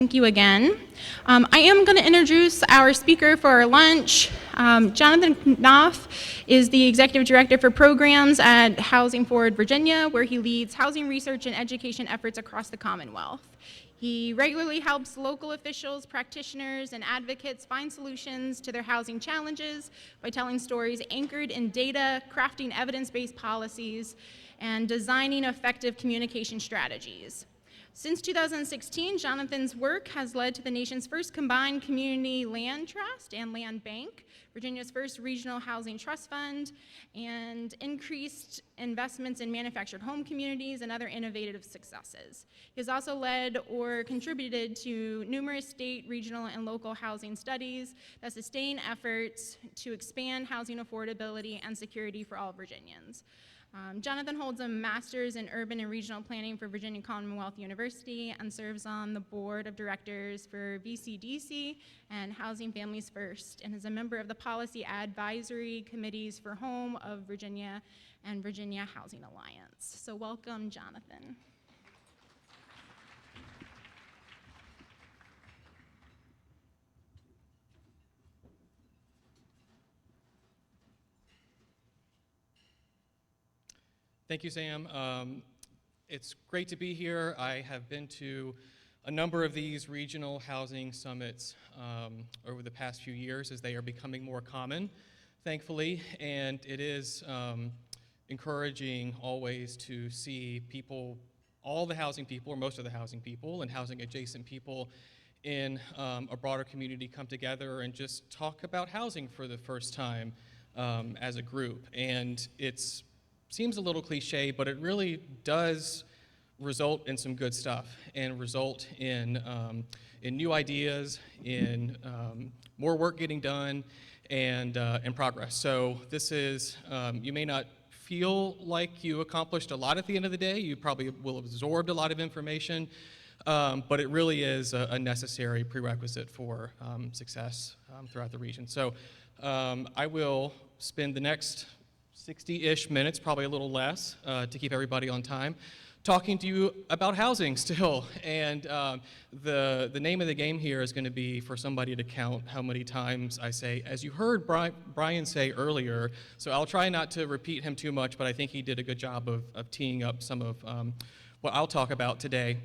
Thank you again. I am going to introduce our speaker for our lunch. Johnathan Knopf is the Executive Director for Programs at Housing Forward Virginia, where he leads housing research and education efforts across the Commonwealth. He regularly helps local officials, practitioners, and advocates find solutions to their housing challenges by telling stories anchored in data, crafting evidence-based policies, and designing effective communication strategies. Since 2016, Johnathan's work has led to the nation's first combined community land trust and land bank, Virginia's first regional housing trust fund, and increased investments in manufactured home communities and other innovative successes. He has also led or contributed to numerous state, regional, and local housing studies that sustain efforts to expand housing affordability and security for all Virginians. Johnathan holds a master's in urban and regional planning for Virginia Commonwealth University and serves on the board of directors for VCDC and Housing Families First, and is a member of the policy advisory committees for Home of Virginia and Virginia Housing Alliance. So welcome, Johnathan. Thank you, Sam. It's great to be here. I have been to a number of these regional housing summits over the past few years as they are becoming more common, thankfully, and it is encouraging always to see people, all the housing people, or most of the housing people, and housing adjacent people in a broader community come together and just talk about housing for the first time as a group. And it's seems a little cliche, but it really does result in some good stuff and result in new ideas, in more work getting done, and progress. So this is, you may not feel like you accomplished a lot at the end of the day. You probably will have absorbed a lot of information, but it really is a necessary prerequisite for success throughout the region. So I will spend the next 60-ish minutes, probably a little less, to keep everybody on time, talking to you about housing still. And the name of the game here is going to be for somebody to count how many times I say, as you heard Brian say earlier, so I'll try not to repeat him too much, but I think he did a good job of teeing up some of what I'll talk about today.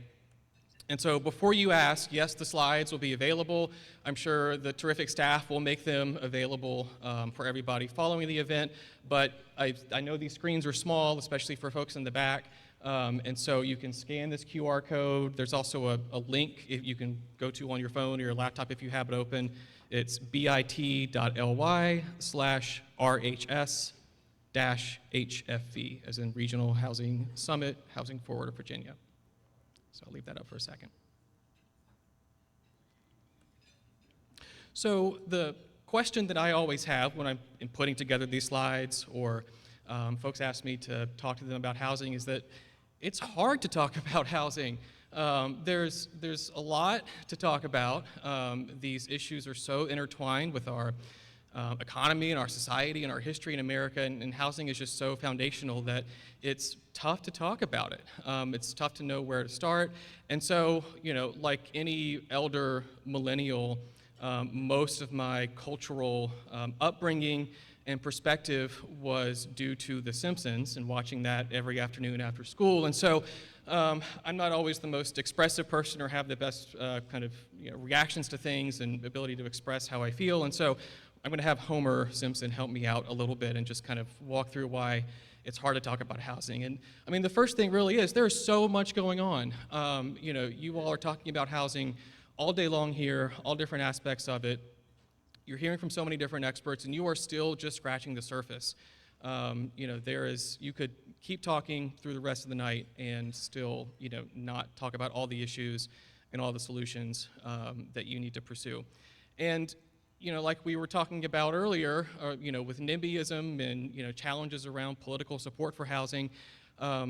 And so before you ask, yes, the slides will be available. I'm sure the terrific staff will make them available for everybody following the event, but I know these screens are small, especially for folks in the back, and so you can scan this QR code. There's also a link you can go to on your phone or your laptop if you have it open. It's bit.ly/RHS-HFV, as in Regional Housing Summit, Housing Forward of Virginia. So I'll leave that up for a second. So the question that I always have when I'm putting together these slides, or folks ask me to talk to them about housing, is that it's hard to talk about housing. There's a lot to talk about. These issues are so intertwined with our economy and our society and our history in America, and housing is just so foundational that it's tough to talk about it. It's tough to know where to start. And so, you know, like any elder millennial, most of my cultural upbringing and perspective was due to The Simpsons and watching that every afternoon after school. And so I'm not always the most expressive person or have the best kind of reactions to things and ability to express how I feel. And so I'm going to have Homer Simpson help me out a little bit and just kind of walk through why it's hard to talk about housing. And I mean, the first thing really is there's so much going on. You all are talking about housing all day long here, all different aspects of it. You're hearing from so many different experts, and you are still just scratching the surface. You could keep talking through the rest of the night and still, not talk about all the issues and all the solutions that you need to pursue. And like we were talking about earlier, with NIMBYism and, challenges around political support for housing, a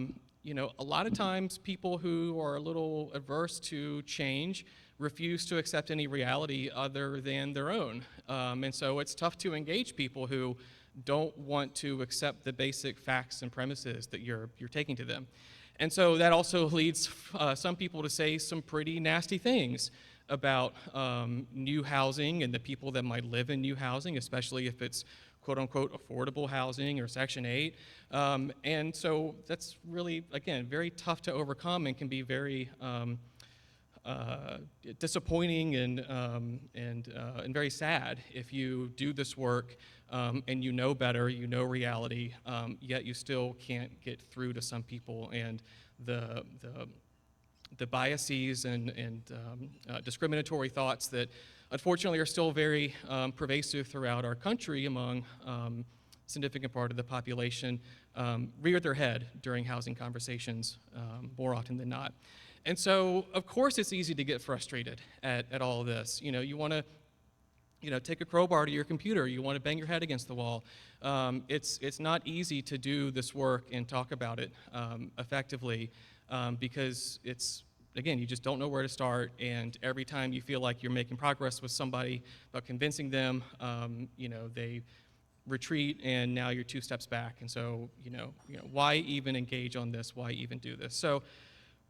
lot of times people who are a little adverse to change refuse to accept any reality other than their own. And so it's tough to engage people who don't want to accept the basic facts and premises that you're taking to them. And so that also leads some people to say some pretty nasty things about new housing and the people that might live in new housing, especially if it's quote-unquote affordable housing or Section 8. And so that's really, again, very tough to overcome and can be very disappointing and very sad if you do this work and you know better, you know reality, yet you still can't get through to some people, and the biases and discriminatory thoughts that unfortunately are still very pervasive throughout our country among significant part of the population rear their head during housing conversations more often than not. And so, of course, it's easy to get frustrated at all of this. You know, you want to take a crowbar to your computer. You want to bang your head against the wall. It's not easy to do this work and talk about it effectively because again, you just don't know where to start. And every time you feel like you're making progress with somebody about convincing them, they retreat, and now you're 2 steps back. And so, why even engage on this? Why even do this? So,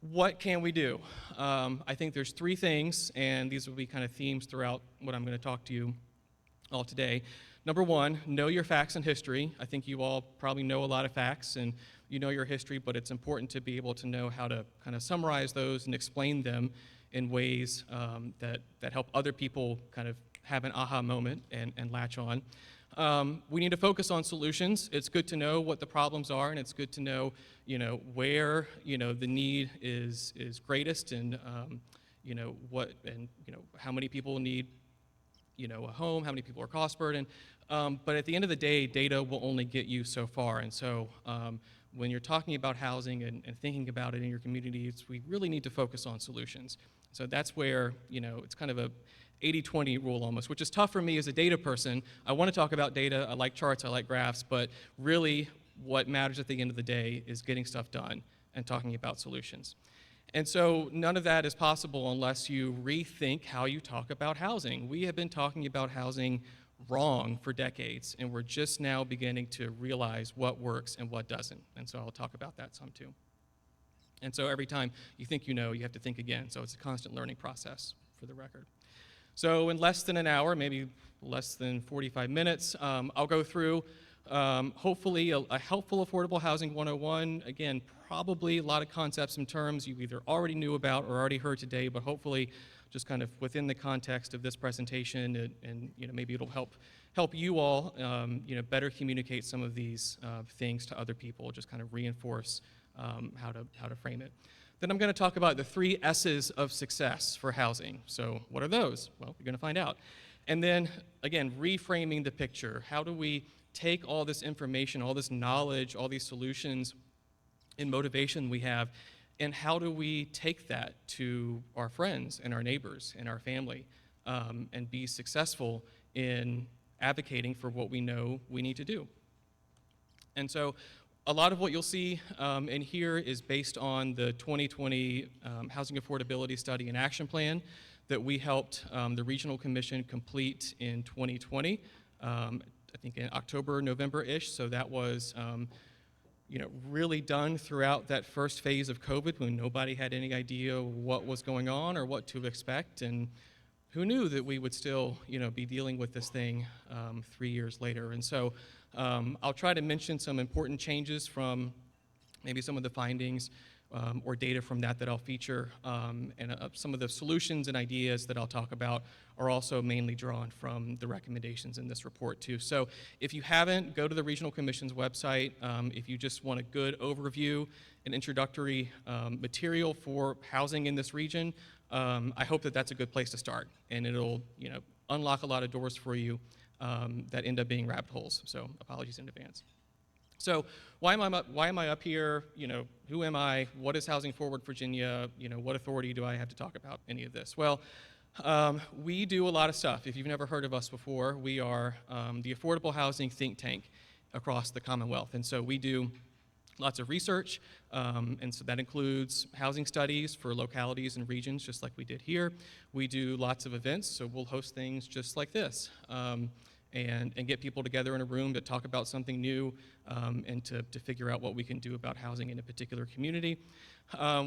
what can we do? I think there's 3 things, and these will be kind of themes throughout what I'm going to talk to you all today. Number 1, know your facts and history. I think you all probably know a lot of facts, and you know your history, but it's important to be able to know how to kind of summarize those and explain them in ways that help other people kind of have an aha moment and latch on. We need to focus on solutions. It's good to know what the problems are, and it's good to know, where, the need is greatest, and, how many people need, a home, how many people are cost burdened. But at the end of the day, data will only get you so far. And so when you're talking about housing and thinking about it in your communities, we really need to focus on solutions. So that's where, it's kind of a 80-20 rule almost, which is tough for me as a data person. I want to talk about data, I like charts, I like graphs, but really what matters at the end of the day is getting stuff done and talking about solutions. And so none of that is possible unless you rethink how you talk about housing. We have been talking about housing wrong for decades, and we're just now beginning to realize what works and what doesn't. And so I'll talk about that some too. And so every time you think you know, you have to think again. So it's a constant learning process, for the record. So in less than an hour, maybe less than 45 minutes, I'll go through hopefully a helpful affordable housing 101. Again, probably a lot of concepts and terms you either already knew about or already heard today, but hopefully just kind of within the context of this presentation, and maybe it'll help you all better communicate some of these things to other people, just kind of reinforce how to frame it. Then I'm going to talk about the 3 S's of success for housing. So what are those? Well, you're going to find out. And then, again, reframing the picture. How do we take all this information, all this knowledge, all these solutions and motivation we have, and how do we take that to our friends and our neighbors and our family and be successful in advocating for what we know we need to do? And so a lot of what you'll see in here is based on the 2020 Housing Affordability Study and Action Plan that we helped the Regional Commission complete in 2020, I think in October, November-ish. So that was really done throughout that first phase of COVID when nobody had any idea what was going on or what to expect, and who knew that we would still be dealing with this thing 3 years later. And so I'll try to mention some important changes from maybe some of the findings or data from that I'll feature, and some of the solutions and ideas that I'll talk about are also mainly drawn from the recommendations in this report too. So if you haven't, go to the Regional Commission's website. If you just want a good overview and introductory material for housing in this region, I hope that that's a good place to start, and it'll unlock a lot of doors for you that end up being rabbit holes. So apologies in advance. So why am I up here? Who am I? What is Housing Forward Virginia? What authority do I have to talk about any of this? Well, we do a lot of stuff. If you've never heard of us before, we are the affordable housing think tank across the Commonwealth. And so we do lots of research, and so that includes housing studies for localities and regions, just like we did here. We do lots of events, so we'll host things just like this. and get people together in a room to talk about something new and to figure out what we can do about housing in a particular community.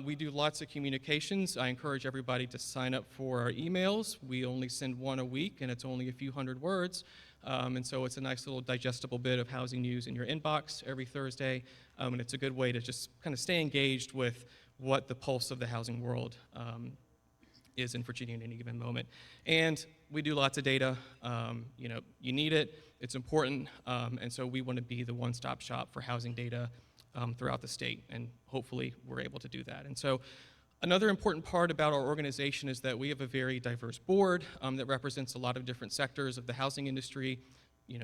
We do lots of communications. I encourage everybody to sign up for our emails. We only send one a week, and it's only a few hundred words. And so it's a nice little digestible bit of housing news in your inbox every Thursday. And it's a good way to just kind of stay engaged with what the pulse of the housing world is in Virginia at any given moment. And we do lots of data. You need it. It's important. And so we want to be the one-stop shop for housing data throughout the state. And hopefully we're able to do that. And so another important part about our organization is that we have a very diverse board that represents a lot of different sectors of the housing industry,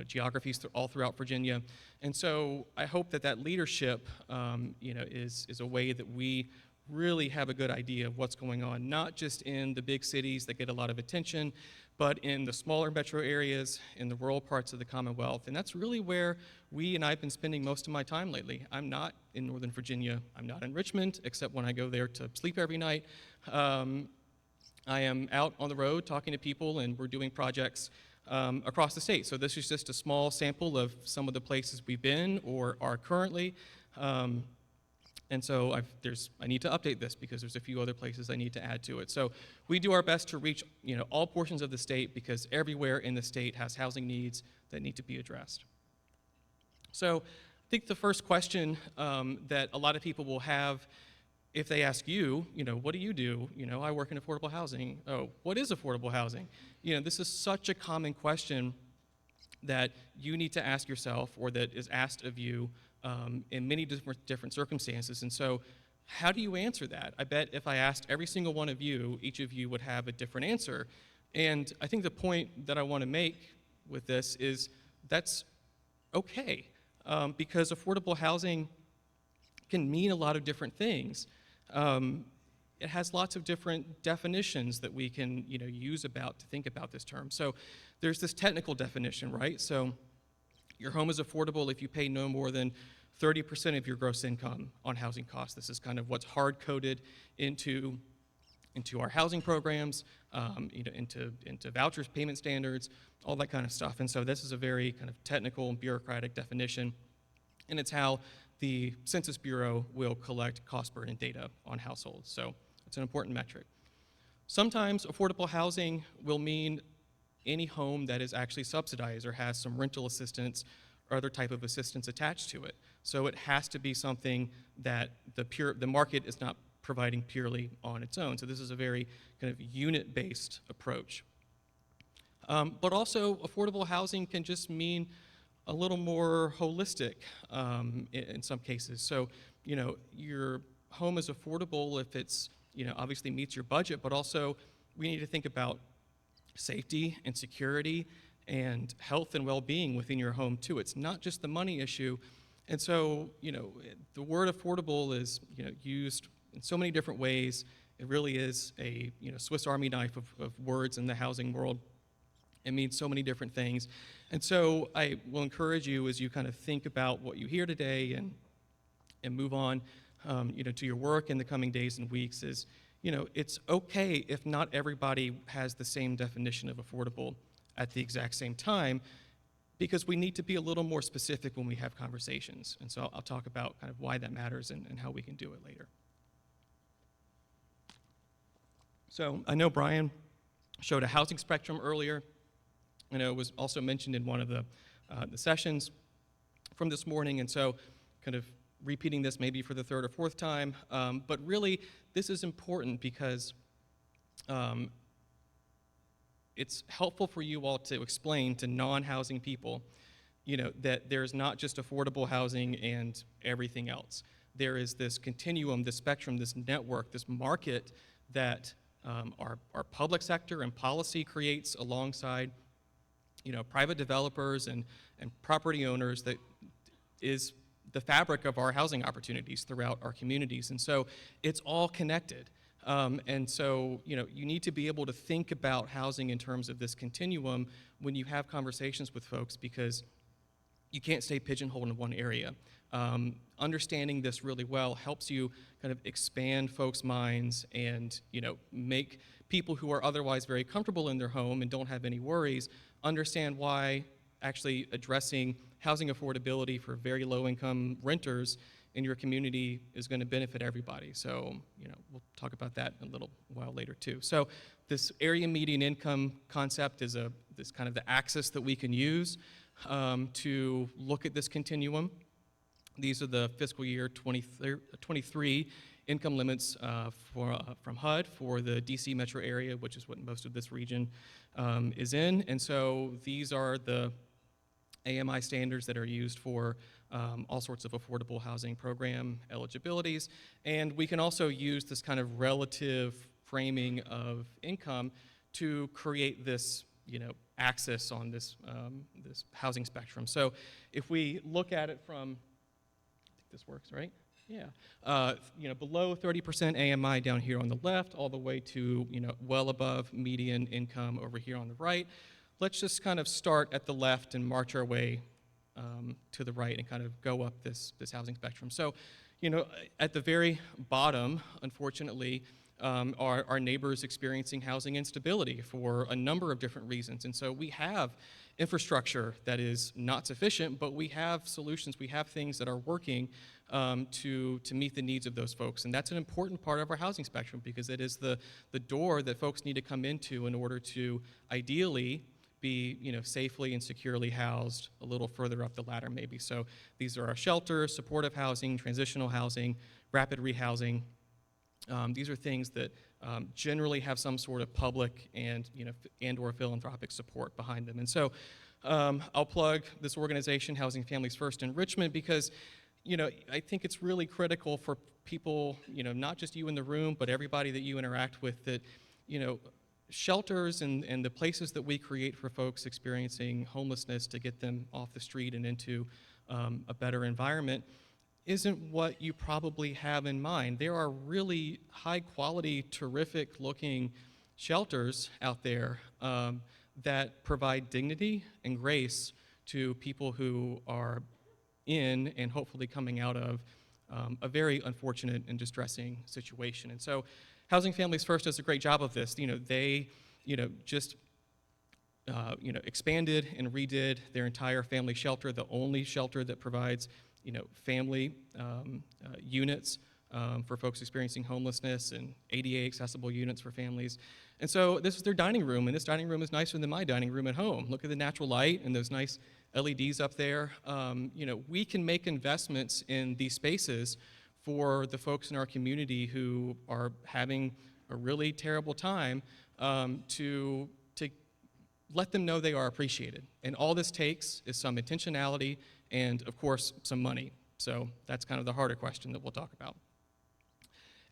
geographies all throughout Virginia. And so I hope that leadership, is a way that we really have a good idea of what's going on, not just in the big cities that get a lot of attention, but in the smaller metro areas, in the rural parts of the Commonwealth. And that's really where I've been spending most of my time lately. I'm not in Northern Virginia. I'm not in Richmond, except when I go there to sleep every night. I am out on the road talking to people, and we're doing projects across the state. So this is just a small sample of some of the places we've been or are currently. And so I need to update this because there's a few other places I need to add to it. So we do our best to reach all portions of the state because everywhere in the state has housing needs that need to be addressed. So I think the first question that a lot of people will have if they ask you, what do you do? I work in affordable housing. Oh, what is affordable housing? This is such a common question that you need to ask yourself or that is asked of you in many different circumstances. And so how do you answer that? I bet if I asked every single one of you, each of you would have a different answer. And I think the point that I want to make with this is that's okay, because affordable housing can mean a lot of different things. It has lots of different definitions that we can use to think about this term. So there's this technical definition, right? So your home is affordable if you pay no more than 30% of your gross income on housing costs. This is kind of what's hard-coded into our housing programs, into vouchers, payment standards, all that kind of stuff. And so this is a very kind of technical and bureaucratic definition, and it's how the Census Bureau will collect cost burden data on households. So it's an important metric. Sometimes affordable housing will mean any home that is actually subsidized or has some rental assistance or other type of assistance attached to it. So it has to be something that the market is not providing purely on its own. So this is a very kind of unit-based approach. But also, affordable housing can just mean a little more holistic in some cases. So, your home is affordable if it's, obviously meets your budget, but also we need to think about safety and security and health and well-being within your home too. It's not just the money issue. And so, the word affordable is, used in so many different ways. It really is a, Swiss Army knife of words in the housing world. It means so many different things. And so I will encourage you as you kind of think about what you hear today and move on, to your work in the coming days and weeks is, it's okay if not everybody has the same definition of affordable at the exact same time, because we need to be a little more specific when we have conversations. And so I'll talk about kind of why that matters and how we can do it later. So I know Brian showed a housing spectrum earlier. It was also mentioned in one of the sessions from this morning, and so kind of repeating this maybe for the third or fourth time, but really this is important because it's helpful for you all to explain to non-housing people, that there's not just affordable housing and everything else. There is this continuum, this spectrum, this network, this market that our public sector and policy creates alongside, private developers and property owners that is the fabric of our housing opportunities throughout our communities. And so it's all connected. And so, you need to be able to think about housing in terms of this continuum when you have conversations with folks, because you can't stay pigeonholed in one area. Understanding this really well helps you kind of expand folks' minds and, make people who are otherwise very comfortable in their home and don't have any worries understand why actually addressing housing affordability for very low-income renters in your community is going to benefit everybody. So, we'll talk about that a little while later too. So, this area median income concept is this kind of the axis that we can use to look at this continuum. These are the fiscal year 23 income limits from HUD for the DC metro area, which is what most of this region is in. And so these are the AMI standards that are used for all sorts of affordable housing program eligibilities. And we can also use this kind of relative framing of income to create this, axis on this housing spectrum. So if we look at it from, I think this works, right? Yeah. Below 30% AMI down here on the left, all the way to, well above median income over here on the right. Let's just kind of start at the left and march our way to the right and kind of go up this housing spectrum. So, at the very bottom, unfortunately, our neighbors experiencing housing instability for a number of different reasons. And so we have infrastructure that is not sufficient, but we have solutions, we have things that are working to meet the needs of those folks. And that's an important part of our housing spectrum because it is the door that folks need to come into in order to ideally be safely and securely housed a little further up the ladder maybe. So these are our shelters, supportive housing, transitional housing, rapid rehousing. These are things that generally have some sort of public and or philanthropic support behind them. And so I'll plug this organization, Housing Families First in Richmond, because I think it's really critical for people, not just you in the room, but everybody that you interact with, that shelters and the places that we create for folks experiencing homelessness to get them off the street and into a better environment isn't what you probably have in mind. There are really high quality, terrific looking shelters out there that provide dignity and grace to people who are in and hopefully coming out of a very unfortunate and distressing situation. And so Housing Families First does a great job of this. They just expanded and redid their entire family shelter, the only shelter that provides family units for folks experiencing homelessness and ADA accessible units for families. And so this is their dining room, and this dining room is nicer than my dining room at home. Look at the natural light and those nice LEDs up there. We can make investments in these spaces for the folks in our community who are having a really terrible time to let them know they are appreciated. And all this takes is some intentionality and, of course, some money. So that's kind of the harder question that we'll talk about.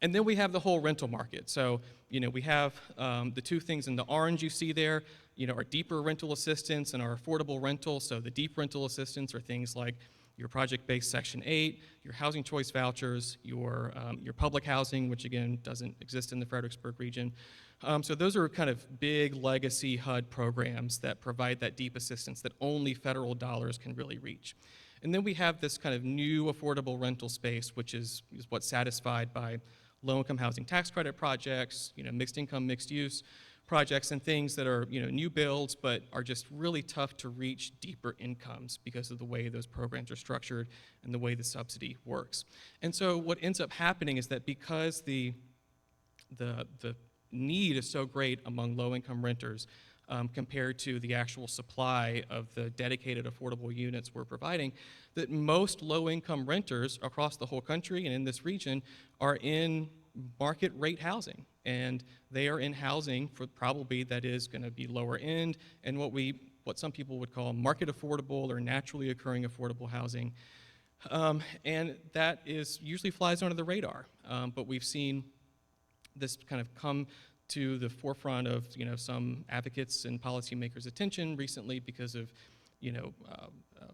And then we have the whole rental market. So, we have the two things in the orange you see there, our deeper rental assistance and our affordable rental. So the deep rental assistance are things like your project-based Section 8, your housing choice vouchers, your public housing, which again doesn't exist in the Fredericksburg region. So those are kind of big legacy HUD programs that provide that deep assistance that only federal dollars can really reach. And then we have this kind of new affordable rental space, which is what's satisfied by low-income housing tax credit projects, mixed income, mixed use projects, and things that are new builds but are just really tough to reach deeper incomes because of the way those programs are structured and the way the subsidy works. And so what ends up happening is that because the need is so great among low-income renters compared to the actual supply of the dedicated affordable units we're providing, that most low-income renters across the whole country and in this region are in market rate housing. And they are in housing for probably that is going to be lower end and what some people would call market affordable or naturally occurring affordable housing. And that usually flies under the radar. But we've seen this kind of come to the forefront of some advocates and policymakers' attention recently because of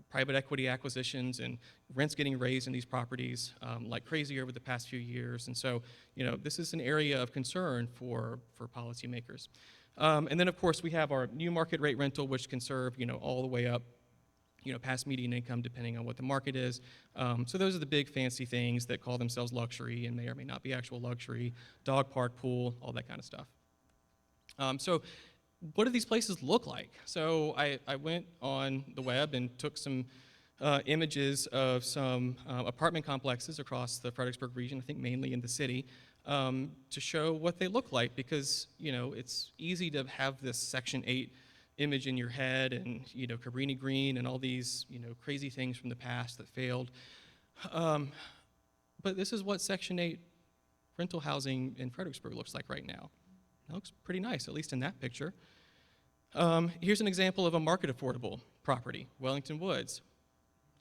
private equity acquisitions and rents getting raised in these properties like crazy over the past few years. And so this is an area of concern for policymakers. And then of course we have our new market rate rental, which can serve all the way up past median income depending on what the market is. So those are the big fancy things that call themselves luxury and may or may not be actual luxury, dog park, pool, all that kind of stuff. So what do these places look like? So I went on the web and took some images of some apartment complexes across the Fredericksburg region, I think mainly in the city, to show what they look like, because it's easy to have this Section 8 image in your head, and Cabrini Green and all these crazy things from the past that failed. But this is what Section 8 rental housing in Fredericksburg looks like right now. It looks pretty nice, at least in that picture. Here's an example of a market affordable property, Wellington Woods.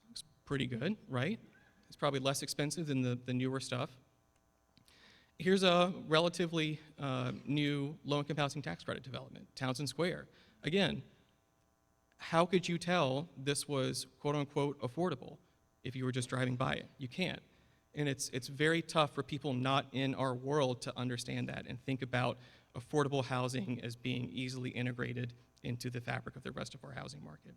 Looks pretty good, right? It's probably less expensive than the newer stuff. Here's a relatively new low-income housing tax credit development, Townsend Square. Again, how could you tell this was quote-unquote affordable if you were just driving by it? You can't. And it's very tough for people not in our world to understand that and think about affordable housing as being easily integrated into the fabric of the rest of our housing market.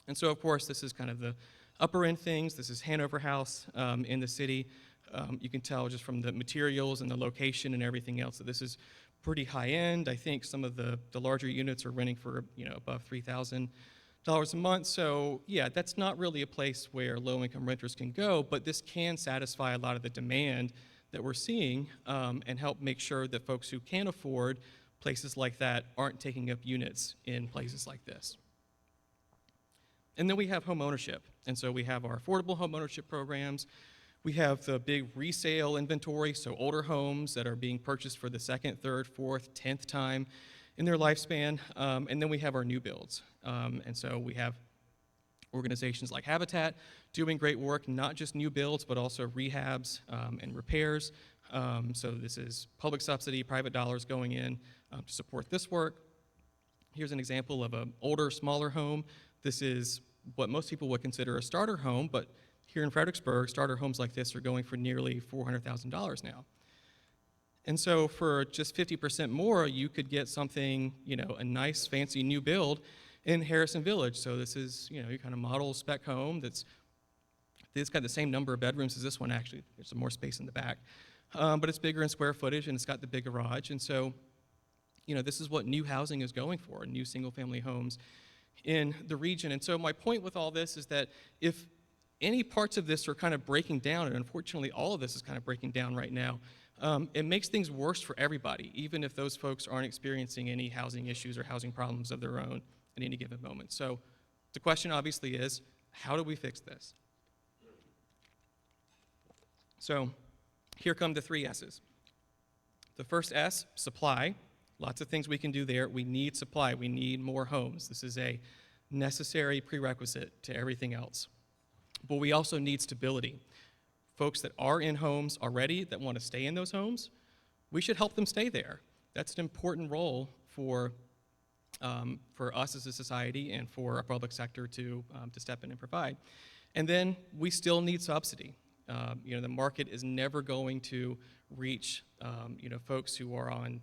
And so, of course, this is kind of the upper end things. This is Hanover House in the city. You can tell just from the materials and the location and everything else that this is pretty high end. I think some of the larger units are renting for above $3,000 a month. So yeah, that's not really a place where low-income renters can go, but this can satisfy a lot of the demand that we're seeing and help make sure that folks who can afford places like that aren't taking up units in places like this. And then we have home ownership. And so we have our affordable home ownership programs. We have the big resale inventory, so older homes that are being purchased for the second, third, fourth, 10th time in their lifespan. And then we have our new builds. And so we have organizations like Habitat doing great work, not just new builds, but also rehabs and repairs. So this is public subsidy, private dollars going in to support this work. Here's an example of an older, smaller home. This is what most people would consider a starter home, but here in Fredericksburg, starter homes like this are going for nearly $400,000 now. And so for just 50% more, you could get something, a nice, fancy new build in Harrison Village. So this is, your kind of model spec home it's got the same number of bedrooms as this one, actually. There's some more space in the back. But it's bigger in square footage, and it's got the big garage. And so, this is what new housing is going for, new single-family homes in the region. And so my point with all this is that if any parts of this are kind of breaking down, and unfortunately all of this is kind of breaking down right now, it makes things worse for everybody, even if those folks aren't experiencing any housing issues or housing problems of their own at any given moment. So the question obviously is, how do we fix this? So here come the 3 S's. The first S, supply. Lots of things we can do there. We need supply. We need more homes. This is a necessary prerequisite to everything else. But we also need stability. Folks that are in homes already that want to stay in those homes, we should help them stay there. That's an important role for us as a society and for our public sector to step in and provide. And then we still need subsidy. The market is never going to reach folks who are on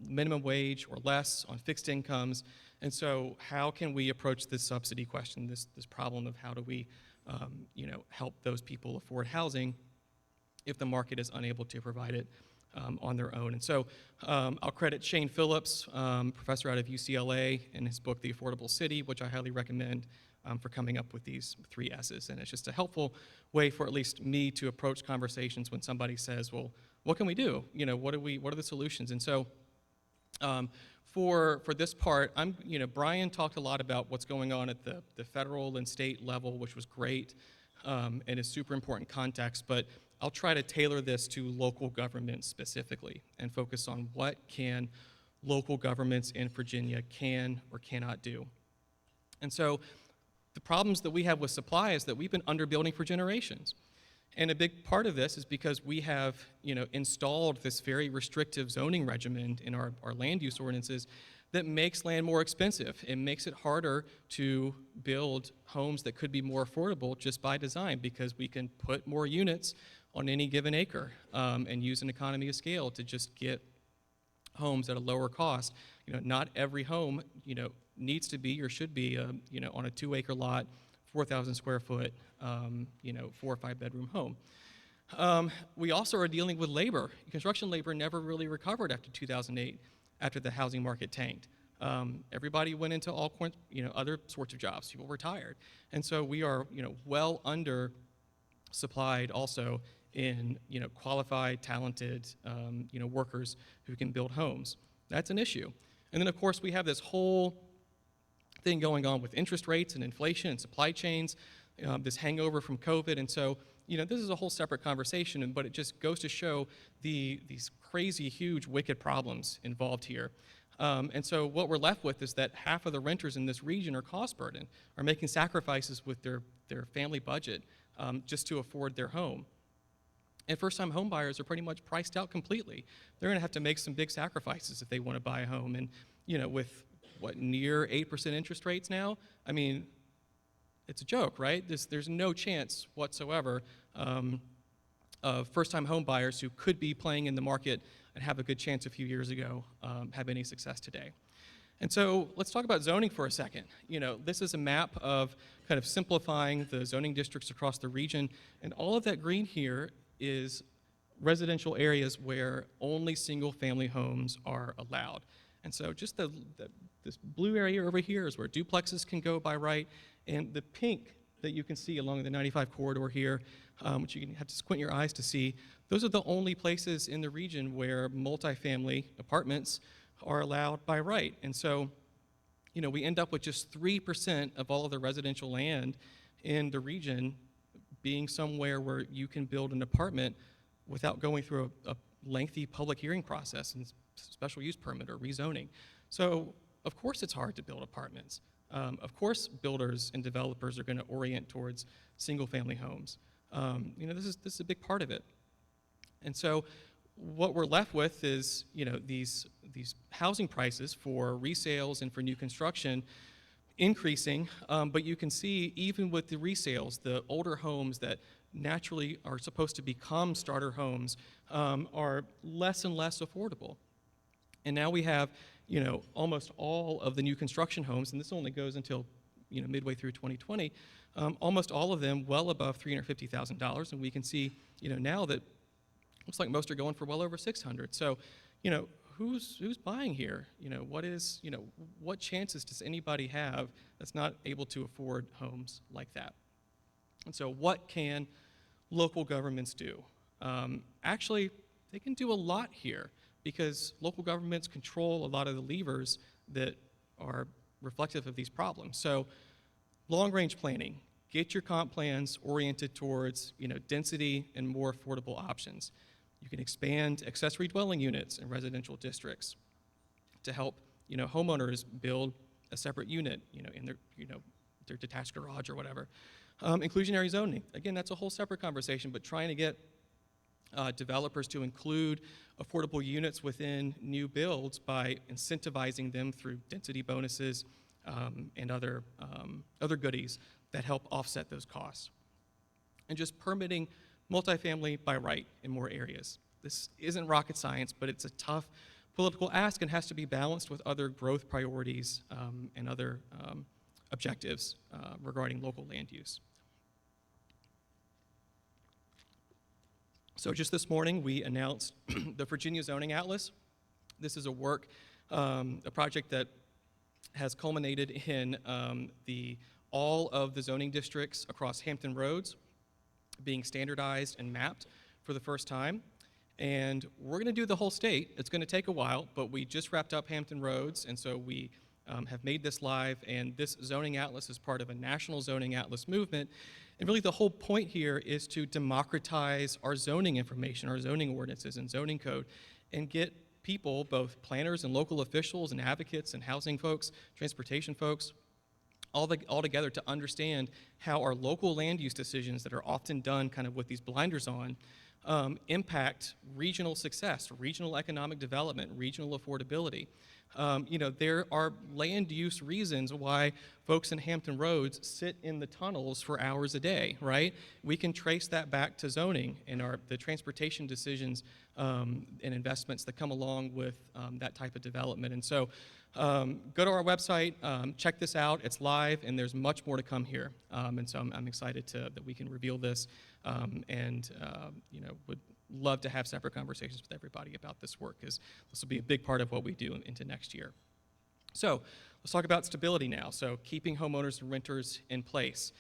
minimum wage or less, on fixed incomes. And so how can we approach this subsidy question, this problem of how do we help those people afford housing if the market is unable to provide it on their own? And so I'll credit Shane Phillips, professor out of UCLA, in his book, The Affordable City, which I highly recommend for coming up with these 3 S's. And it's just a helpful way for at least me to approach conversations when somebody says, well, what can we do? What are the solutions? And so for this part, Brian talked a lot about what's going on at the federal and state level, which was great and is super important context, but I'll try to tailor this to local government specifically and focus on what can local governments in Virginia can or cannot do. And so the problems that we have with supply is that we've been underbuilding for generations. And a big part of this is because we have, installed this very restrictive zoning regimen in our land use ordinances that makes land more expensive. It makes it harder to build homes that could be more affordable just by design, because we can put more units on any given acre and use an economy of scale to just get homes at a lower cost. Not every home, needs to be or should be, on a 2-acre lot, 4,000 square foot, 4 or 5 bedroom home. We also are dealing with labor. Construction labor never really recovered after 2008. after the housing market tanked. Everybody went into all other sorts of jobs. People retired, and so we are well under supplied also in qualified, talented workers who can build homes. That's an issue. And then of course we have this whole thing going on with interest rates and inflation and supply chains, this hangover from COVID, and so this is a whole separate conversation, but it just goes to show these crazy, huge, wicked problems involved here. And so what we're left with is that half of the renters in this region are cost burdened, are making sacrifices with their family budget just to afford their home. And first-time home buyers are pretty much priced out completely. They're gonna have to make some big sacrifices if they wanna buy a home. And with what, near 8% interest rates now, I mean, it's a joke, right? There's no chance whatsoever of first-time home buyers who could be playing in the market and have a good chance a few years ago have any success today. And so let's talk about zoning for a second. This is a map of kind of simplifying the zoning districts across the region, and all of that green here is residential areas where only single-family homes are allowed. And so just this blue area over here is where duplexes can go by right, and the pink that you can see along the 95 corridor here, which you can have to squint your eyes to see, those are the only places in the region where multifamily apartments are allowed by right. And so, we end up with just 3% of all of the residential land in the region being somewhere where you can build an apartment without going through a lengthy public hearing process and special use permit or rezoning. So, of course it's hard to build apartments. Of course builders and developers are going to orient towards single-family homes. This is a big part of it. And so what we're left with is, these housing prices for resales and for new construction increasing, but you can see even with the resales, the older homes that naturally are supposed to become starter homes are less and less affordable. And now we have, almost all of the new construction homes, and this only goes until, midway through 2020, almost all of them well above $350,000, and we can see, now that looks like most are going for well over $600,000. So, who's buying here? What chances does anybody have that's not able to afford homes like that? And so what can local governments do? Actually, they can do a lot here because local governments control a lot of the levers that are reflective of these problems. So long-range planning, get your comp plans oriented towards density and more affordable options. You can expand accessory dwelling units in residential districts to help homeowners build a separate unit in their detached garage or whatever. Inclusionary zoning, again, that's a whole separate conversation, but trying to get developers to include affordable units within new builds by incentivizing them through density bonuses and other goodies that help offset those costs. And just permitting multifamily by right in more areas. This isn't rocket science, but it's a tough political ask and has to be balanced with other growth priorities and other objectives regarding local land use. So just this morning, we announced the Virginia Zoning Atlas. This is a project that has culminated in all of the zoning districts across Hampton Roads being standardized and mapped for the first time. And we're going to do the whole state. It's going to take a while, but we just wrapped up Hampton Roads, and so we have made this live, and this zoning atlas is part of a national zoning atlas movement. And really the whole point here is to democratize our zoning information, our zoning ordinances and zoning code, and get people, both planners and local officials and advocates and housing folks, transportation folks, all together to understand how our local land use decisions that are often done kind of with these blinders on impact regional success, regional economic development, regional affordability. There are land use reasons why folks in Hampton Roads sit in the tunnels for hours a day, right? We can trace that back to zoning and the transportation decisions and investments that come along with that type of development. And so go to our website, check this out. It's live, and there's much more to come here. And so I'm excited that we can reveal this and would love to have separate conversations with everybody about this work, because this will be a big part of what we do into next year. So let's talk about stability now. So keeping homeowners and renters in place.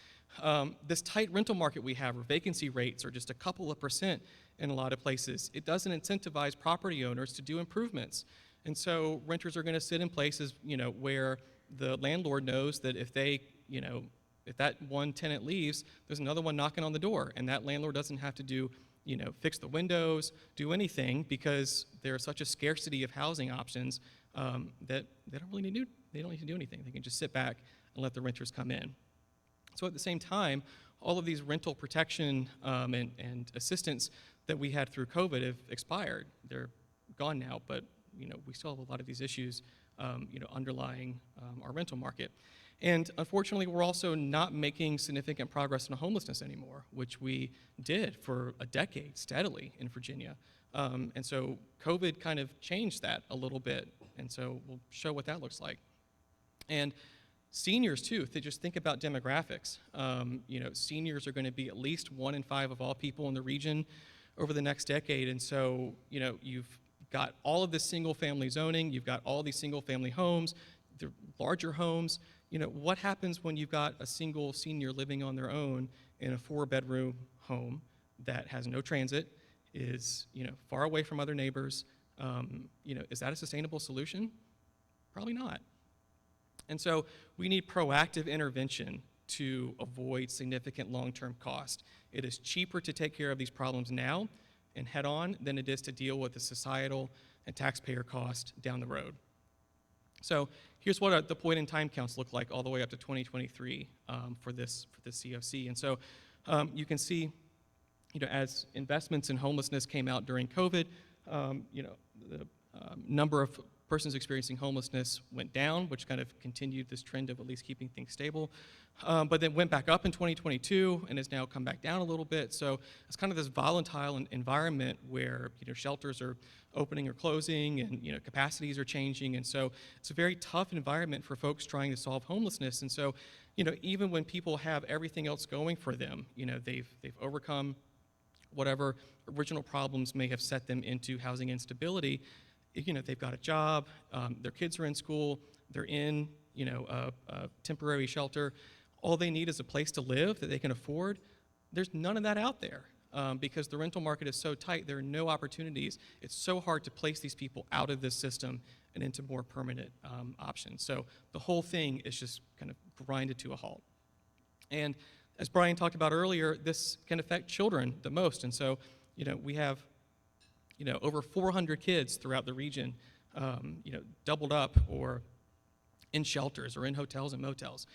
This tight rental market we have, where vacancy rates are just a couple of percent in a lot of places, it doesn't incentivize property owners to do improvements. And so renters are going to sit in places, where the landlord knows that if they, if that one tenant leaves, there's another one knocking on the door, and that landlord doesn't have to do, fix the windows, do anything, because there's such a scarcity of housing options that they don't really need to do anything. They can just sit back and let the renters come in. So at the same time, all of these rental protection and assistance that we had through COVID have expired. They're gone now, but we still have a lot of these issues underlying our rental market. And unfortunately, we're also not making significant progress in homelessness anymore, which we did for a decade steadily in Virginia. And so COVID kind of changed that a little bit, and so we'll show what that looks like. And seniors, too, if they just think about demographics, seniors are going to be at least 1 in 5 of all people in the region over the next decade. And so, you've got all of this single-family zoning, you've got all these single-family homes, the larger homes. What happens when you've got a single senior living on their own in a 4-bedroom home that has no transit, is, far away from other neighbors? Is that a sustainable solution? Probably not. And so we need proactive intervention to avoid significant long-term cost. It is cheaper to take care of these problems now and head on than it is to deal with the societal and taxpayer cost down the road. So here's what the point-in-time counts look like all the way up to 2023 for this COC. And so you can see, as investments in homelessness came out during COVID, the number of persons experiencing homelessness went down, which kind of continued this trend of at least keeping things stable, but then went back up in 2022 and has now come back down a little bit. So it's kind of this volatile environment where shelters are opening or closing, and capacities are changing, and so it's a very tough environment for folks trying to solve homelessness. And so even when people have everything else going for them, they've overcome whatever original problems may have set them into housing instability. They've got a job, their kids are in school, they're in, a temporary shelter. All they need is a place to live that they can afford. There's none of that out there because the rental market is so tight. There are no opportunities. It's so hard to place these people out of this system and into more permanent options. So the whole thing is just kind of grinded to a halt. And as Brian talked about earlier, this can affect children the most. And so, we have over 400 kids throughout the region, doubled up or in shelters or in hotels and motels.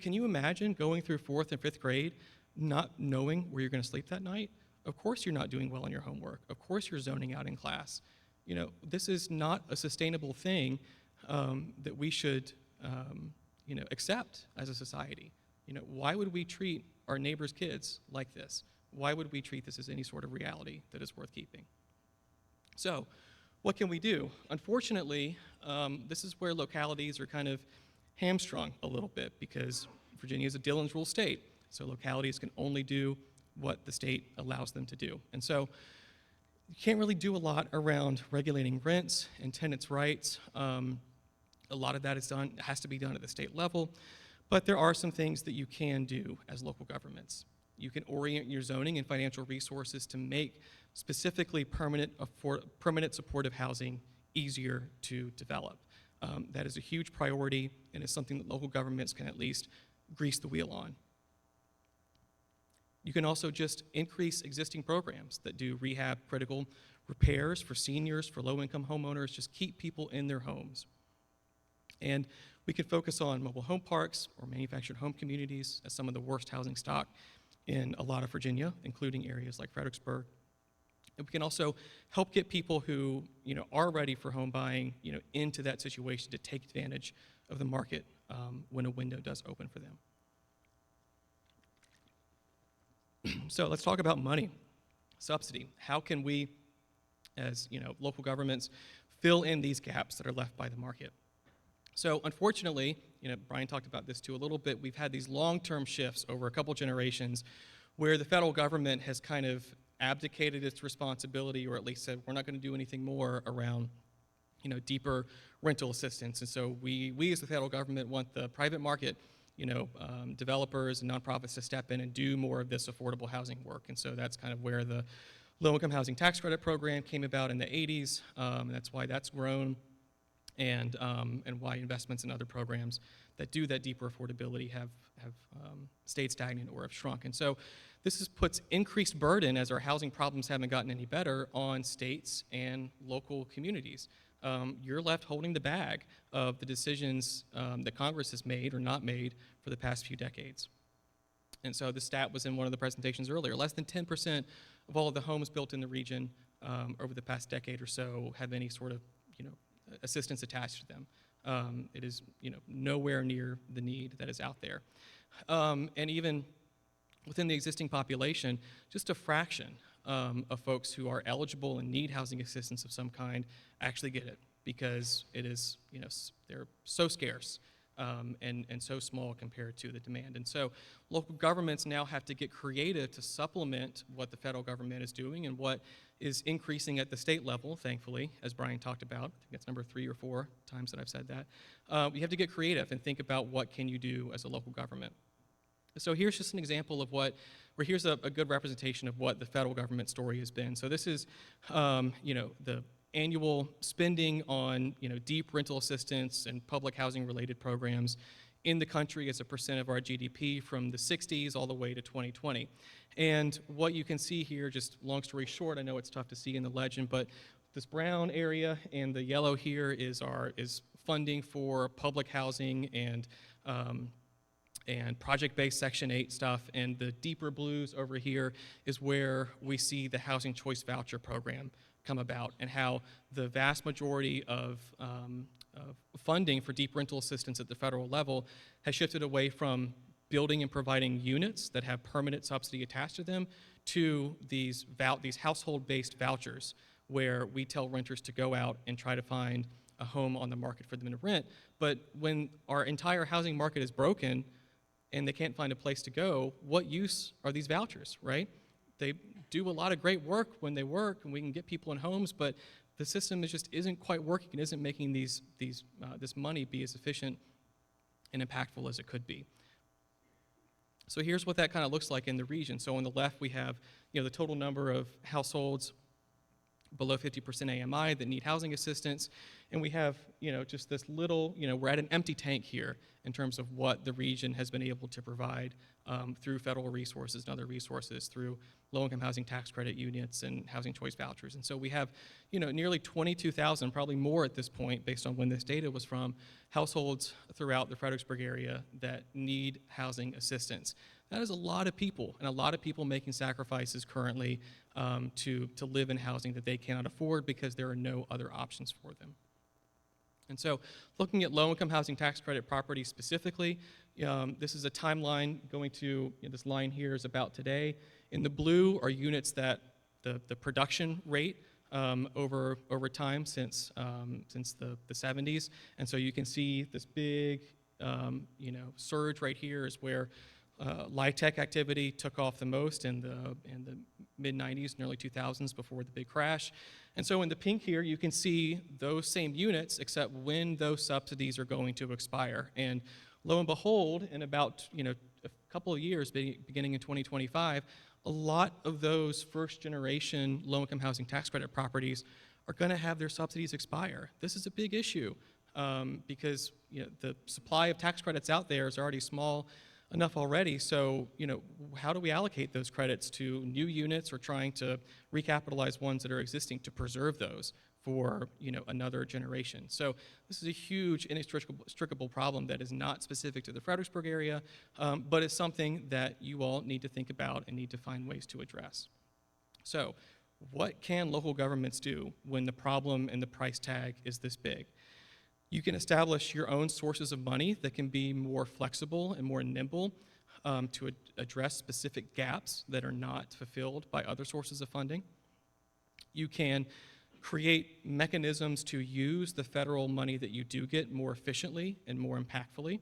Can you imagine going through 4th and 5th grade not knowing where you're going to sleep that night? Of course you're not doing well on your homework. Of course you're zoning out in class. This is not a sustainable thing that we should, accept as a society. Why would we treat our neighbors' kids like this? Why would we treat this as any sort of reality that is worth keeping? So, what can we do? Unfortunately, this is where localities are kind of hamstrung a little bit because Virginia is a Dillon's Rule state, so localities can only do what the state allows them to do. And so you can't really do a lot around regulating rents and tenants' rights. A lot of that has to be done at the state level, but there are some things that you can do as local governments. You can orient your zoning and financial resources to make specifically permanent supportive housing easier to develop. That is a huge priority and is something that local governments can at least grease the wheel on. You can also just increase existing programs that do rehab critical repairs for seniors, for low-income homeowners, just keep people in their homes. And we can focus on mobile home parks or manufactured home communities as some of the worst housing stock in a lot of Virginia, including areas like Fredericksburg. And we can also help get people who are ready for home buying into that situation to take advantage of the market when a window does open for them. So let's talk about money, subsidy. How can we, as local governments, fill in these gaps that are left by the market? So unfortunately, Brian talked about this too a little bit, we've had these long-term shifts over a couple generations where the federal government has kind of abdicated its responsibility, or at least said we're not going to do anything more around deeper rental assistance. And so we as the federal government want the private market, developers and nonprofits to step in and do more of this affordable housing work. And so that's kind of where the low-income housing tax credit program came about in the 80s, and that's why that's grown, and why investments in other programs that do that deeper affordability have stayed stagnant or have shrunk. And so puts increased burden, as our housing problems haven't gotten any better, on states and local communities. You're left holding the bag of the decisions that Congress has made or not made for the past few decades. And so the stat was in one of the presentations earlier. Less than 10% of all of the homes built in the region over the past decade or so have any sort of assistance attached to them. It is nowhere near the need that is out there. And even within the existing population, just a fraction of folks who are eligible and need housing assistance of some kind actually get it, because it is, they're so scarce and so small compared to the demand. And so local governments now have to get creative to supplement what the federal government is doing and what is increasing at the state level, thankfully, as Brian talked about. I think that's number 3 or 4 times that I've said that. You have to get creative and think about what can you do as a local government. So here's just an example of here's a good representation of what the federal government story has been. So this is, the annual spending on, deep rental assistance and public housing related programs in the country as a percent of our GDP from the 60s all the way to 2020. And what you can see here, just long story short, I know it's tough to see in the legend, but this brown area and the yellow here is funding for public housing and project-based Section 8 stuff, and the deeper blues over here is where we see the Housing Choice Voucher Program come about, and how the vast majority of funding for deep rental assistance at the federal level has shifted away from building and providing units that have permanent subsidy attached to them to these household-based vouchers, where we tell renters to go out and try to find a home on the market for them to rent. But when our entire housing market is broken and they can't find a place to go, what use are these vouchers, right? They do a lot of great work when they work, and we can get people in homes, but the system just isn't quite working and isn't making this money be as efficient and impactful as it could be. So here's what that kind of looks like in the region. So on the left, we have the total number of households below 50% AMI that need housing assistance, and we have just this little, we're at an empty tank here in terms of what the region has been able to provide through federal resources and other resources, through low-income housing tax credit units and housing choice vouchers. And so we have nearly 22,000, probably more at this point based on when this data was from, households throughout the Fredericksburg area that need housing assistance. That is a lot of people, and a lot of people making sacrifices currently to live in housing that they cannot afford because there are no other options for them. And so looking at low-income housing tax credit properties specifically, this is a timeline going to, this line here is about today. In the blue are units that the production rate over time since the 70s. And so you can see this big surge right here is where live tech activity took off the most in the mid-90s and early 2000s before the big crash. And so in the pink here, you can see those same units, except when those subsidies are going to expire. And lo and behold, in about a couple of years, beginning in 2025, a lot of those first-generation low-income housing tax credit properties are going to have their subsidies expire. This is a big issue because the supply of tax credits out there is already small enough already. So how do we allocate those credits to new units or trying to recapitalize ones that are existing to preserve those for another generation? So this is a huge inextricable problem that is not specific to the Fredericksburg area, but is something that you all need to think about and need to find ways to address. So what can local governments do when the problem and the price tag is this big? You can establish your own sources of money that can be more flexible and more nimble to address specific gaps that are not fulfilled by other sources of funding. You can create mechanisms to use the federal money that you do get more efficiently and more impactfully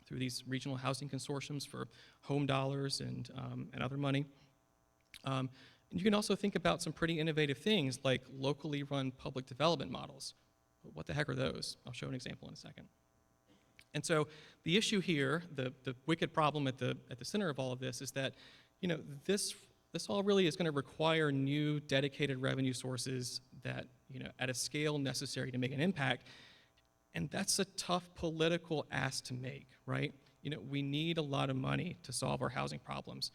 through these regional housing consortiums for home dollars and other money. And you can also think about some pretty innovative things like locally run public development models. What the heck are those? I'll show an example in a second. And so the issue here, the wicked problem at the center of all of this is that, this all really is going to require new dedicated revenue sources that, at a scale necessary to make an impact. And that's a tough political ask to make, right? We need a lot of money to solve our housing problems.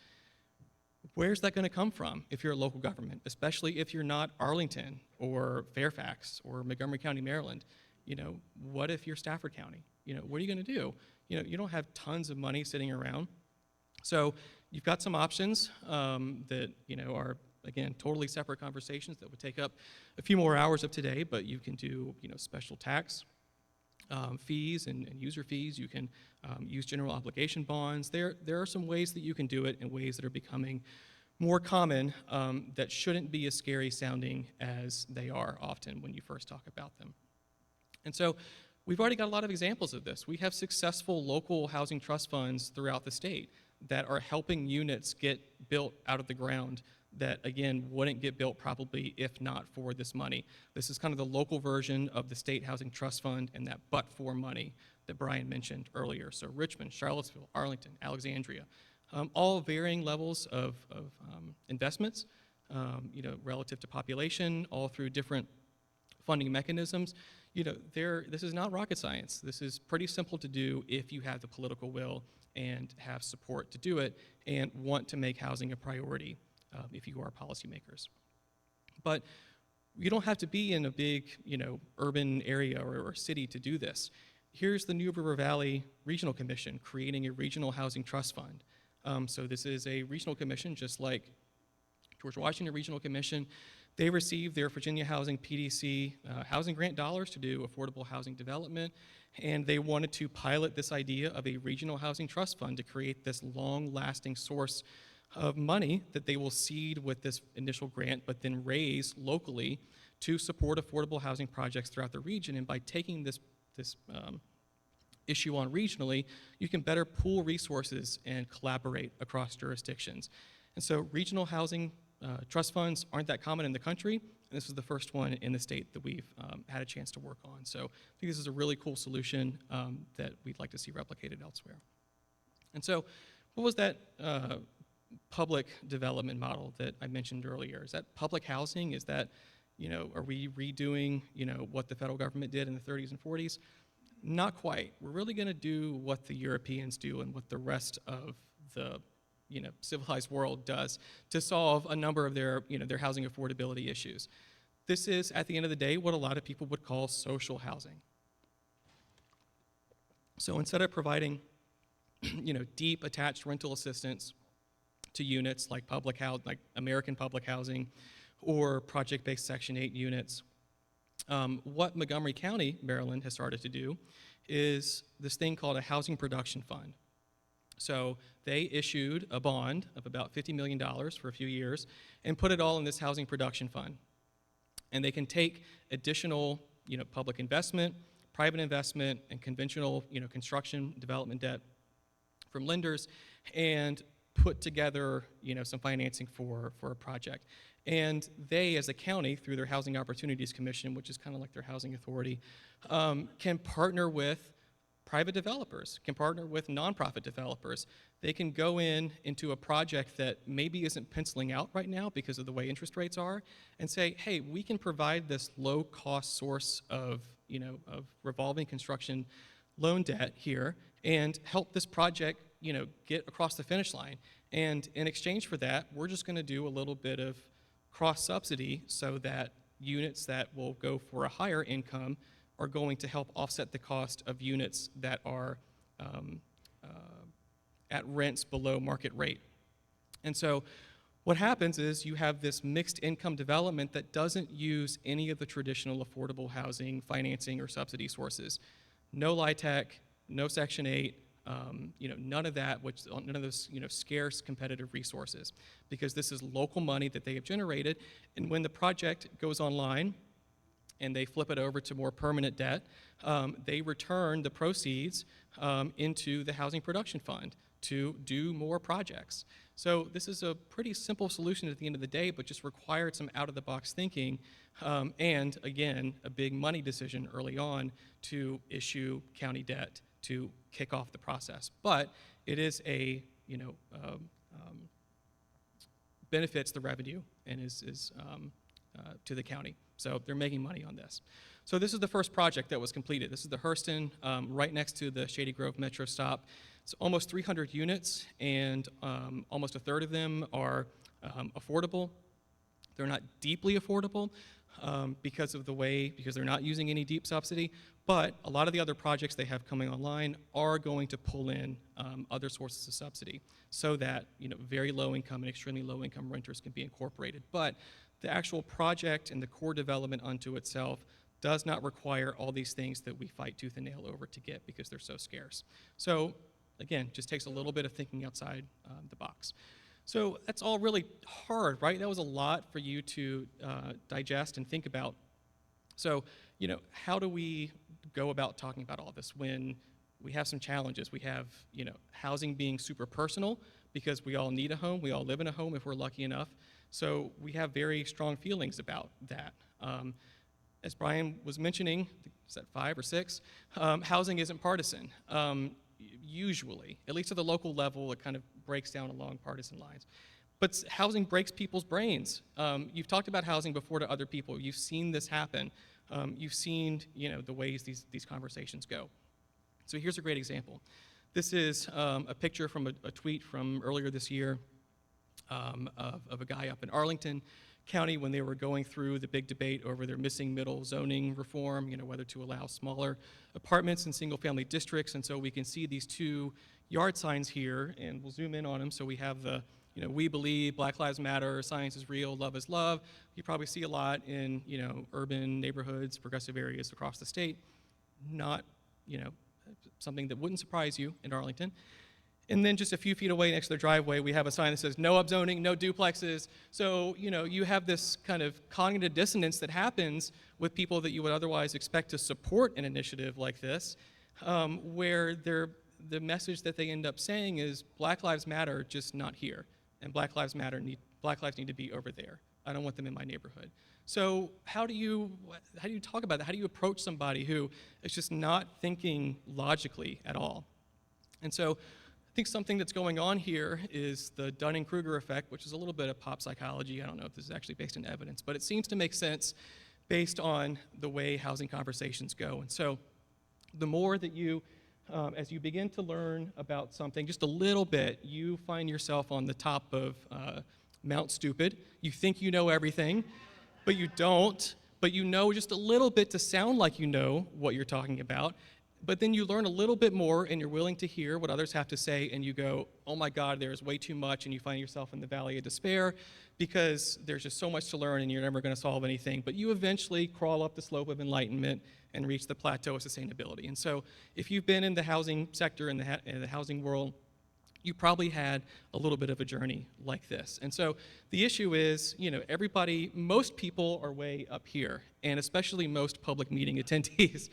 Where's that going to come from if you're a local government, especially if you're not Arlington or Fairfax or Montgomery County, Maryland? What if you're Stafford County? What are you going to do? You don't have tons of money sitting around. So you've got some options that, are, again, totally separate conversations that would take up a few more hours of today, but you can do, special tax fees and user fees. You can use general obligation bonds. There are some ways that you can do it in ways that are becoming more common that shouldn't be as scary sounding as they are often when you first talk about them. And so we've already got a lot of examples of this. We have successful local housing trust funds throughout the state that are helping units get built out of the ground that, again, wouldn't get built probably if not for this money. This is kind of the local version of the State Housing Trust Fund and that but-for money that Brian mentioned earlier. So Richmond, Charlottesville, Arlington, Alexandria, all varying levels of investments, relative to population, all through different funding mechanisms. This is not rocket science. This is pretty simple to do if you have the political will and have support to do it and want to make housing a priority. If you are policymakers. But you don't have to be in a big, urban area or city to do this. Here's the New River Valley Regional Commission creating a regional housing trust fund. So this is a regional commission, just like George Washington Regional Commission. They receive their Virginia Housing PDC housing grant dollars to do affordable housing development, and they wanted to pilot this idea of a regional housing trust fund to create this long-lasting source of money that they will seed with this initial grant, but then raise locally to support affordable housing projects throughout the region. And by taking this issue on regionally, you can better pool resources and collaborate across jurisdictions. And so regional housing trust funds aren't that common in the country, and this is the first one in the state that we've had a chance to work on. So I think this is a really cool solution that we'd like to see replicated elsewhere. And so what was that public development model that I mentioned earlier? Is that public housing? Is that, are we redoing, what the federal government did in the 30s and 40s? Not quite. We're really going to do what the Europeans do and what the rest of the, civilized world does to solve a number of their, their housing affordability issues. This is, at the end of the day, what a lot of people would call social housing. So instead of providing, deep attached rental assistance to units like like American public housing or project-based Section 8 units. What Montgomery County, Maryland, has started to do is this thing called a housing production fund. So they issued a bond of about $50 million for a few years and put it all in this housing production fund. And they can take additional, public investment, private investment, and conventional, construction development debt from lenders and put together, some financing for a project. And they, as a county, through their Housing Opportunities Commission, which is kind of like their housing authority, can partner with private developers, can partner with nonprofit developers. They can go into a project that maybe isn't penciling out right now because of the way interest rates are, and say, hey, we can provide this low-cost source of, of revolving construction loan debt here and help this project get across the finish line. And in exchange for that, we're just going to do a little bit of cross-subsidy so that units that will go for a higher income are going to help offset the cost of units that are at rents below market rate. And so what happens is you have this mixed income development that doesn't use any of the traditional affordable housing financing or subsidy sources. No LIHTC, no Section 8, none of that, none of those, scarce competitive resources, because this is local money that they have generated, and when the project goes online and they flip it over to more permanent debt, they return the proceeds into the housing production fund to do more projects. So this is a pretty simple solution at the end of the day, but just required some out-of-the-box thinking, and again, a big money decision early on to issue county debt to kick off the process. But it is a, benefits the revenue and is to the county. So they're making money on this. So this is the first project that was completed. This is the Hurston, right next to the Shady Grove Metro stop. It's almost 300 units, and almost a third of them are affordable. They're not deeply affordable because they're not using any deep subsidy, but a lot of the other projects they have coming online are going to pull in other sources of subsidy so that very low income and extremely low income renters can be incorporated. But the actual project and the core development unto itself does not require all these things that we fight tooth and nail over to get because they're so scarce. So again, just takes a little bit of thinking outside the box. So that's all really hard, right? That was a lot for you to digest and think about. So, how do we go about talking about all this when we have some challenges? We have, housing being super personal because we all need a home. We all live in a home if we're lucky enough. So we have very strong feelings about that. As Brian was mentioning, is that 5 or 6? Housing isn't partisan. Usually, at least at the local level, it kind of breaks down along partisan lines. But housing breaks people's brains. You've talked about housing before to other people. You've seen this happen. You've seen the ways these conversations go. So here's a great example. This is a picture from a tweet from earlier this year of a guy up in Arlington County when they were going through the big debate over their missing middle zoning reform, whether to allow smaller apartments in single-family districts. And so we can see these 2 yard signs here, and we'll zoom in on them. So we have the, we believe, Black Lives Matter, science is real, love is love. You probably see a lot in, urban neighborhoods, progressive areas across the state. Not, something that wouldn't surprise you in Arlington. And then just a few feet away next to their driveway, we have a sign that says no upzoning, no duplexes. So, you have this kind of cognitive dissonance that happens with people that you would otherwise expect to support an initiative like this, where the message that they end up saying is Black Lives Matter, just not here. And Black lives need to be over there. I don't want them in my neighborhood. So how do you talk about that? How do you approach somebody who is just not thinking logically at all? And so I think something that's going on here is the Dunning-Kruger effect, which is a little bit of pop psychology. I don't know if this is actually based in evidence, but it seems to make sense based on the way housing conversations go. And so the more that you, as you begin to learn about something just a little bit, you find yourself on the top of Mount Stupid. You think you know everything, but you don't. But you know just a little bit to sound like you know what you're talking about. But then you learn a little bit more and you're willing to hear what others have to say, and you go, oh my God, there's way too much, and you find yourself in the valley of despair because there's just so much to learn and you're never going to solve anything. But you eventually crawl up the slope of enlightenment and reach the plateau of sustainability. And so if you've been in the housing sector, in the housing world, you probably had a little bit of a journey like this. And so the issue is, most people are way up here, and especially most public meeting attendees.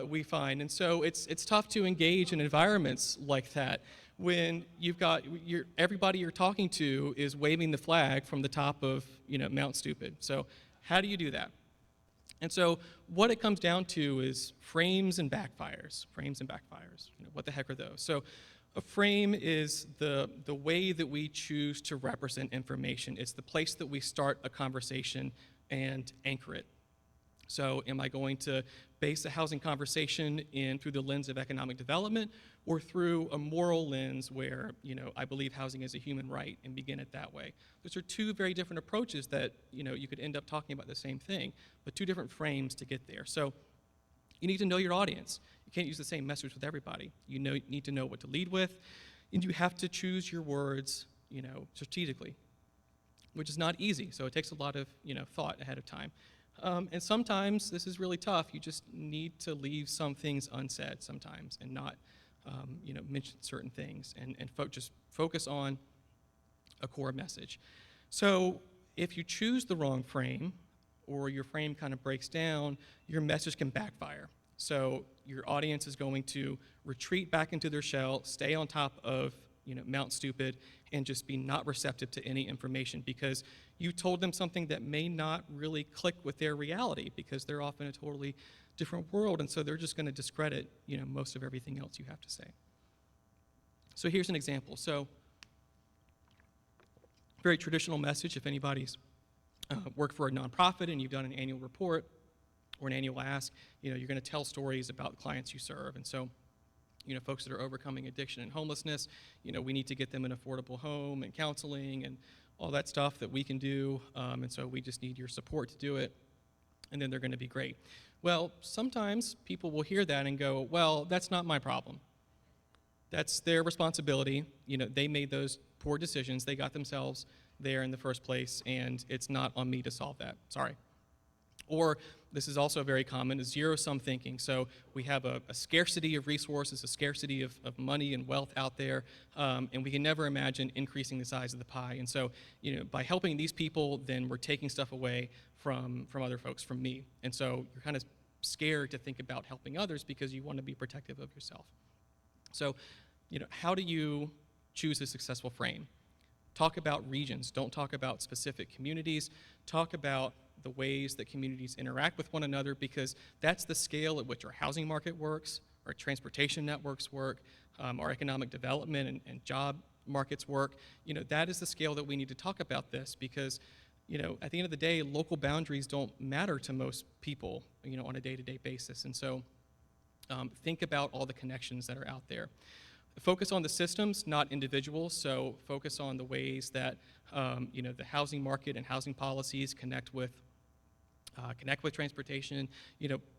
We find. And so it's tough to engage in environments like that when you've got everybody you're talking to is waving the flag from the top of Mount Stupid. So how do you do that? And so what it comes down to is frames and backfires. Frames and backfires. What the heck are those? So a frame is the way that we choose to represent information. It's the place that we start a conversation and anchor it. So am I going to base a housing conversation through the lens of economic development or through a moral lens where, I believe housing is a human right and begin it that way? Those are 2 very different approaches that, you could end up talking about the same thing, but 2 different frames to get there. So you need to know your audience. You can't use the same message with everybody. You need to know what to lead with, and you have to choose your words, strategically, which is not easy. So it takes a lot of, thought ahead of time. And sometimes this is really tough. You just need to leave some things unsaid sometimes and not, mention certain things and just focus on a core message. So if you choose the wrong frame or your frame kind of breaks down, your message can backfire. So your audience is going to retreat back into their shell, stay on top of Mount Stupid, and just be not receptive to any information because you told them something that may not really click with their reality because they're off in a totally different world, and so they're just going to discredit most of everything else you have to say. So here's an example. So very traditional message if anybody's worked for a nonprofit and you've done an annual report or an annual ask, you're going to tell stories about the clients you serve. And so, folks that are overcoming addiction and homelessness, we need to get them an affordable home and counseling and all that stuff that we can do. And so we just need your support to do it. And then they're going to be great. Well, sometimes people will hear that and go, well, that's not my problem. That's their responsibility. They made those poor decisions. They got themselves there in the first place, and it's not on me to solve that. Sorry. Or this is also very common, is zero-sum thinking. So we have a scarcity of resources, a scarcity of money and wealth out there, and we can never imagine increasing the size of the pie. And so, by helping these people, then we're taking stuff away from other folks, from me. And so you're kind of scared to think about helping others because you want to be protective of yourself. So, how do you choose a successful frame? Talk about regions. Don't talk about specific communities. Talk about the ways that communities interact with one another because that's the scale at which our housing market works, our transportation networks work, our economic development and job markets work. That is the scale that we need to talk about this because, at the end of the day, local boundaries don't matter to most people, on a day-to-day basis. And so think about all the connections that are out there. Focus on the systems, not individuals. So focus on the ways that the housing market and housing policies connect with transportation.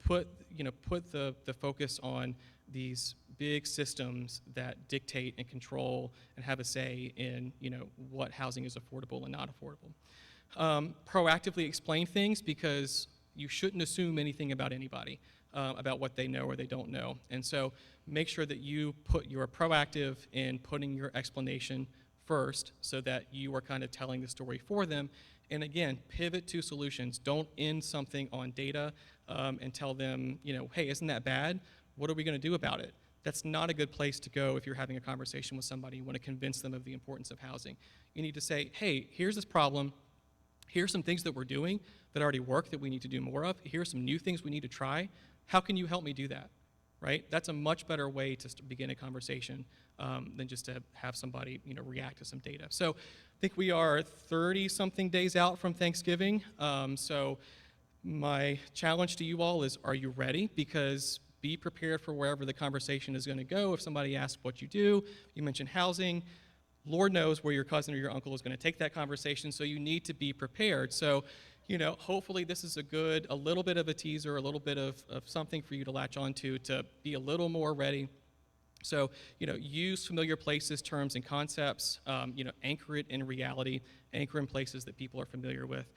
Put the focus on these big systems that dictate and control and have a say in what housing is affordable and not affordable. Proactively explain things because you shouldn't assume anything about anybody. About what they know or they don't know. And so make sure that you're proactive in putting your explanation first so that you are kind of telling the story for them. And again, pivot to solutions. Don't end something on data and tell them, hey, isn't that bad? What are we going to do about it? That's not a good place to go if you're having a conversation with somebody. You want to convince them of the importance of housing. You need to say, hey, here's this problem. Here's some things that we're doing that already work that we need to do more of. Here's some new things we need to try. How can you help me do that, right? That's a much better way to begin a conversation than just to have somebody, react to some data. So I think we are 30-something days out from Thanksgiving. So my challenge to you all is, are you ready? Because be prepared for wherever the conversation is going to go. If somebody asks what you do, you mention housing, Lord knows where your cousin or your uncle is going to take that conversation, so you need to be prepared. So hopefully this is a little bit of a teaser, a little bit of something for you to latch onto to be a little more ready. So, use familiar places, terms, and concepts, anchor it in reality, anchor in places that people are familiar with.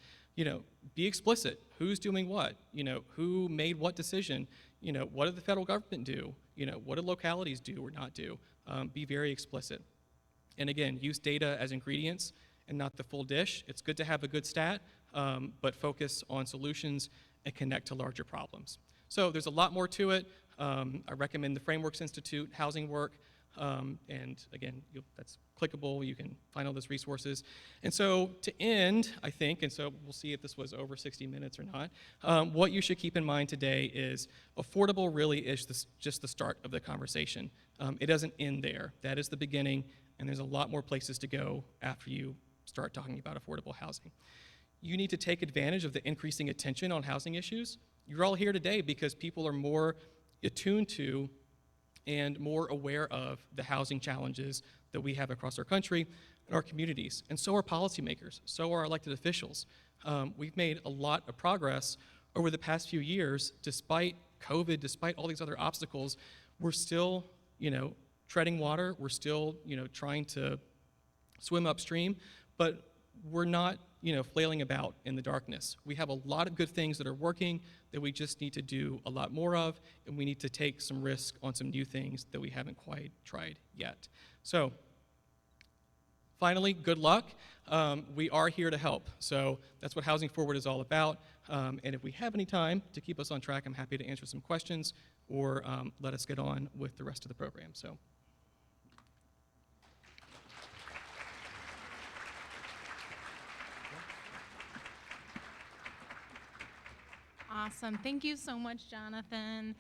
Be explicit. Who's doing what? Who made what decision? What did the federal government do? What did localities do or not do? Be very explicit. And again, use data as ingredients and not the full dish. It's good to have a good stat, but focus on solutions and connect to larger problems. So there's a lot more to it. I recommend the Frameworks Institute, Housing Work, and again, that's clickable. You can find all those resources. And so to end, I think, and so we'll see if this was over 60 minutes or not, what you should keep in mind today is affordable really is just the start of the conversation. It doesn't end there. That is the beginning, and there's a lot more places to go after you start talking about affordable housing. You need to take advantage of the increasing attention on housing issues. You're all here today because people are more attuned to and more aware of the housing challenges that we have across our country and our communities. And so are policymakers, so are elected officials. We've made a lot of progress over the past few years. Despite COVID, despite all these other obstacles, we're still, treading water. We're still, trying to swim upstream, but we're not, flailing about in the darkness. We have a lot of good things that are working that we just need to do a lot more of, and we need to take some risk on some new things that we haven't quite tried yet. So, finally, good luck. We are here to help. So that's what Housing Forward is all about. And if we have any time to keep us on track, I'm happy to answer some questions or let us get on with the rest of the program. So. Awesome. Thank you so much, Jonathan.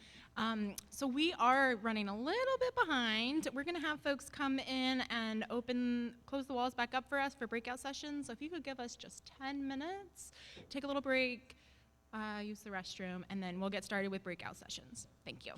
So we are running a little bit behind. We're going to have folks come in and close the walls back up for us for breakout sessions. So if you could give us just 10 minutes, take a little break, use the restroom, and then we'll get started with breakout sessions. Thank you.